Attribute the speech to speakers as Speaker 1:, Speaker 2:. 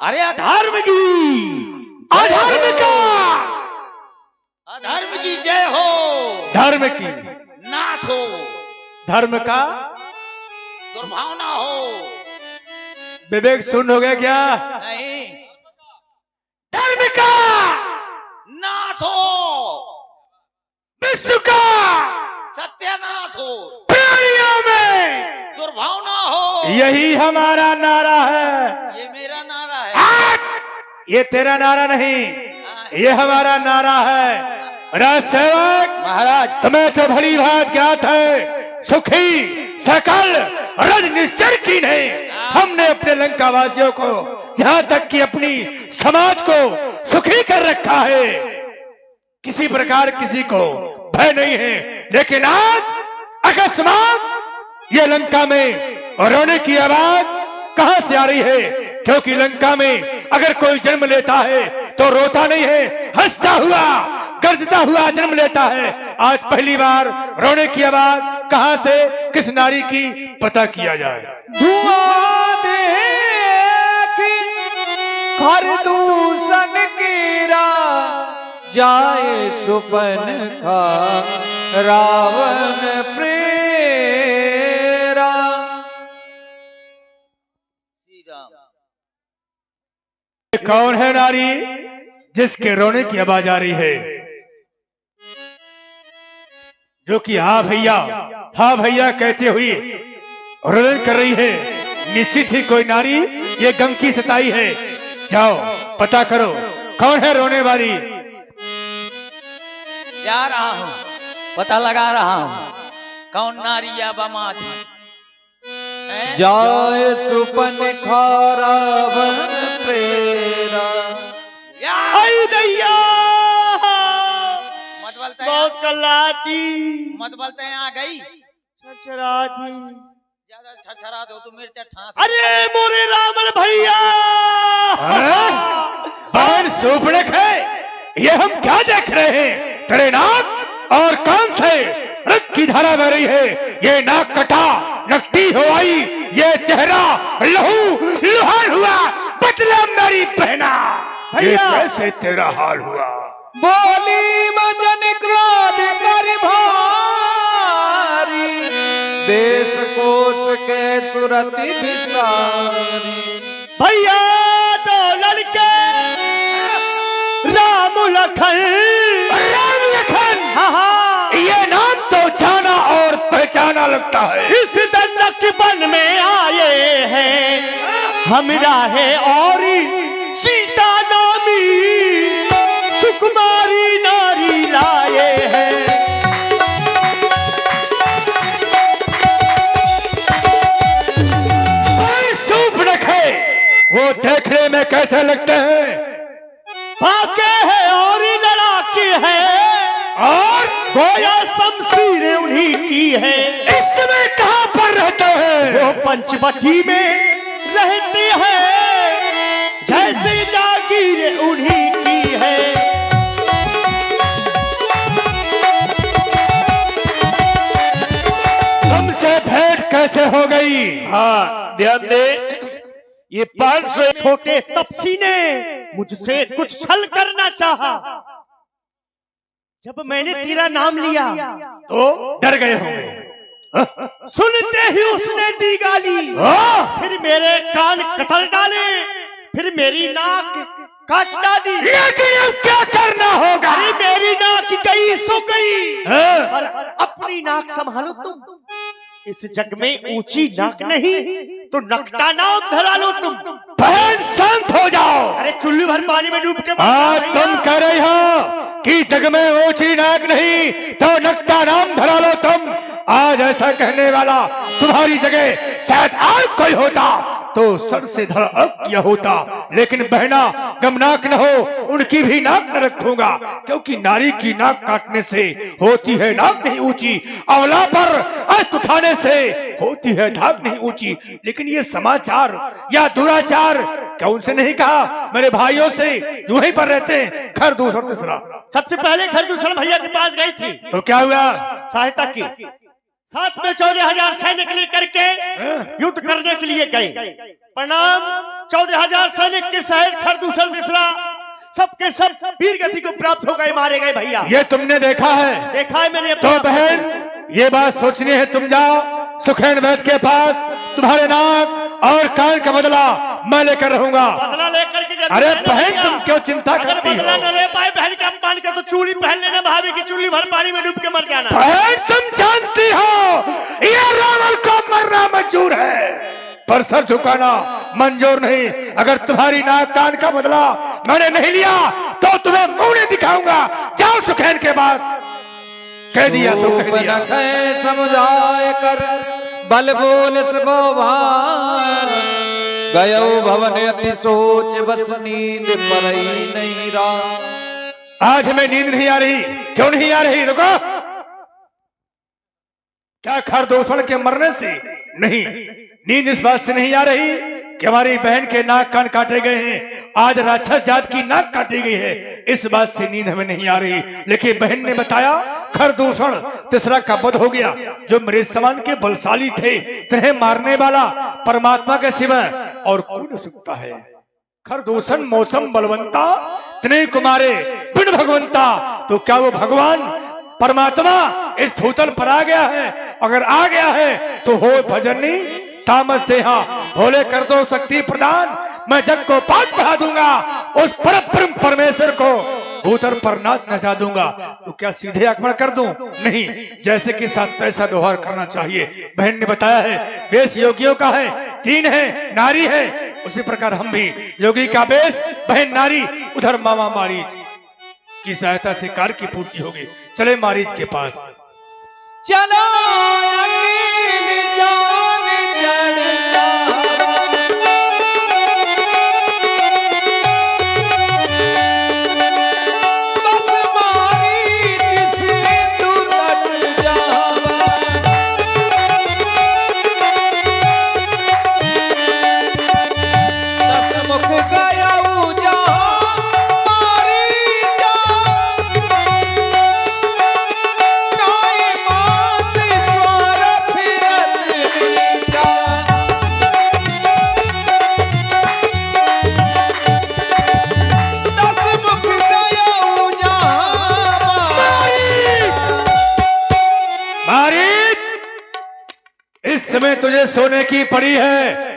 Speaker 1: अरे अधर्म की,
Speaker 2: अधर्म का,
Speaker 1: अधर्म की जय हो,
Speaker 2: धर्म की
Speaker 1: नाश हो,
Speaker 2: धर्म का
Speaker 1: दुर्भावना हो।
Speaker 2: विवेक शून्य हो गया क्या?
Speaker 1: नहीं,
Speaker 2: धर्म का
Speaker 1: नाश हो,
Speaker 2: विश्व का
Speaker 1: सत्यानाश हो,
Speaker 2: प्राणियों में
Speaker 1: दुर्भावना हो।
Speaker 2: यही हमारा नारा है।
Speaker 1: ये मेरा नारा है।
Speaker 2: ये तेरा नारा नहीं, ये हमारा नारा है। राज सेवक
Speaker 1: महाराज,
Speaker 2: तुम्हें तो भली बात ज्ञात है, सुखी सकल रज निश्चर की नहीं। हमने अपने लंका वासियों को, यहाँ तक कि अपनी समाज को सुखी कर रखा है। किसी प्रकार किसी को भय नहीं है। लेकिन आज अकस्मात ये लंका में रोने की आवाज कहां से आ रही है? क्योंकि लंका में अगर कोई जन्म लेता है तो रोता नहीं है, हंसता हुआ गर्जता हुआ जन्म लेता है। आज पहली बार रोने की आवाज कहां से, किस नारी की, पता किया जाए।
Speaker 3: धुआं देख घर दूषण गिरा जाए सुपन का रावण प्रेरा।
Speaker 2: कौन है नारी जिसके रोने की आवाज आ रही है, जो कि हाँ भैया कहते हुए रोदन कर रही है? निश्चित ही कोई नारी ये गम की सताई है। जाओ पता करो कौन है रोने वाली।
Speaker 1: जा रहा हूँ, पता लगा रहा हूँ कौन नारी या बमा थी।
Speaker 3: जाए सुपन का रावण प्रेरा।
Speaker 2: आई दैया
Speaker 1: मत बोलते,
Speaker 2: बहुत कल्लाती,
Speaker 1: मत बोलते आ गई।
Speaker 2: छछराती,
Speaker 1: ज्यादा छछरा दो तो मिर्चा ठास।
Speaker 2: अरे मोरे रावण भैया, बहन सुपड़क है। ये हम क्या देख रहे हैं? तेरे नाक और कान से रक्त की धारा बह रही है। ये नाक कटा, नकटी हो आई, ये चेहरा लहू लुहान हुआ। बदला मेरी बहना, ये कैसे तेरा हाल हुआ?
Speaker 3: बोली मजन क्रोध कर भारी, देश कोश के सुरति बिसारी।
Speaker 2: भैया दो लड़के राम लखन, ये नाम तो जाना और पहचाना लगता है। इस दंडक वन में आए हैं हम राहे और सीता नामी सुकुमारी नारी लाए हैं। सूप रखे, वो देखने में कैसे लगते हैं? भागे है और लड़ाके है, और गोया शमशीरें उन्हीं की है। इस समय कहां पर रहते हैं? वो पंचवटी में रहते हैं, जैसे जागीर उन्हीं की है। तुमसे भेंट कैसे हो गई? हाँ ध्यान दे, ये 500 छोटे तपसी ने मुझसे कुछ छल करना चाहा। जब मैंने तेरा नाम लिया तो डर गए होंगे। सुनते ही उसने दी गाली, फिर मेरे कान कतर डाले, फिर मेरी नाक काट डाली। लेकिन अब क्या करना होगा? अरे मेरी नाक गई सो गई, पर अपनी नाक संभालो तुम। इस जग में ऊंची नाक नहीं तो नकटा नाम धरा लो तुम। बहन शांत हो जाओ। अरे चुल्ली भर पानी में डूब के तुम कह रहे हो कि जग में ऊंची नाक नहीं तो नकटा नाम धरा लो तुम। आज ऐसा कहने वाला तुम्हारी जगह शायद और कोई होता तो सर से धड़ अब किया होता। लेकिन बहना गमनाक न हो, उनकी भी नाक न रखूंगा, क्योंकि नारी की नाक काटने से होती है नाक नहीं ऊंची, अवला पर अस्त उठाने से होती है धाक नहीं ऊंची। लेकिन ये समाचार या दुराचार क्या उनसे नहीं कहा? मेरे भाइयों से यूं ही पर रहते हैं। खरदूस और तीसरा, सबसे पहले खरदूसर भैया के पास गई थी तो क्या हुआ? सहायता की। साथ में 14,000 सैनिक लेकर के युद्ध करने के लिए गए। प्रणाम 14,000 सैनिक के सहित खरदूषण मिश्रा सबके सब वीर गति को प्राप्त हो गए, मारे गए भैया।
Speaker 4: ये तुमने देखा है?
Speaker 2: देखा है मैंने।
Speaker 4: तो बहन ये बात सोचनी है, तुम जाओ सुखेन वैद्य के पास, तुम्हारे नाक और कान का बदला मैं लेकर रहूंगा।
Speaker 2: बदला लेकर के
Speaker 4: अरे बहन तुम क्यों चिंता करती हो?
Speaker 2: बदला न ले पाए बहन के अपमान का तो चूड़ी पहन लेना, भाभी की चूड़ी भर पानी में डूब के मर जाना।
Speaker 4: बहन तुम जानती हो ये रावण को मरना मंजूर है, पर सर झुकाना मंजूर नहीं। अगर तुम्हारी नाक कान का बदला मैंने नहीं लिया तो तुम्हें मुंह नहीं दिखाऊंगा। जाओ सुखेन के पास। कह दिया सो कह दिया।
Speaker 3: समुदाय कर बल बोल गयो भवन अति सोच बस नींद परई नहीं रहा।
Speaker 4: आज हमें नींद नहीं आ रही। क्यों नहीं आ रही? रुको। क्या खरदूषण के मरने से नहीं, नींद इस बात से नहीं आ रही कि हमारी बहन के नाक कान काटे गए हैं, आज राक्षस जात की नाक काटी गई है, इस बात से नींद हमें नहीं आ रही। लेकिन बहन ने बताया खरदूषण तीसरा का वध हो गया, जो मेरे समान के बलशाली थे, तुम्हें मारने वाला परमात्मा के सिवाय और कौन हो सकता है। खरदूषण मौसम बलवंता तने कुमारे बिन भगवंता, तो क्या वो भगवान परमात्मा इस भूतल पर आ गया है? अगर आ गया है तो हो भजनी तामस देहा, भोले कर दो शक्ति प्रदान, मैं जग को पाठ बढ़ा दूंगा, उस परम परमेश्वर को भूतल पर नाच नचा दूंगा। तो क्या सीधे आक्रमण कर दूं? नहीं, जैसे कि साथ ऐसा व्यवहार करना चाहिए। बहन ने बताया है वेश योगियों का है, 3 है, नारी है, उसी प्रकार हम भी योगी का वेश, बहन नारी, उधर मामा मारीच की सहायता से कार्य की पूर्ति होगी। चले मारीच के पास।
Speaker 3: चलो जान चढ़ता बस मारी जिसने तू लट जावा, दस मुख गया
Speaker 4: इस समय तुझे सोने की पड़ी है।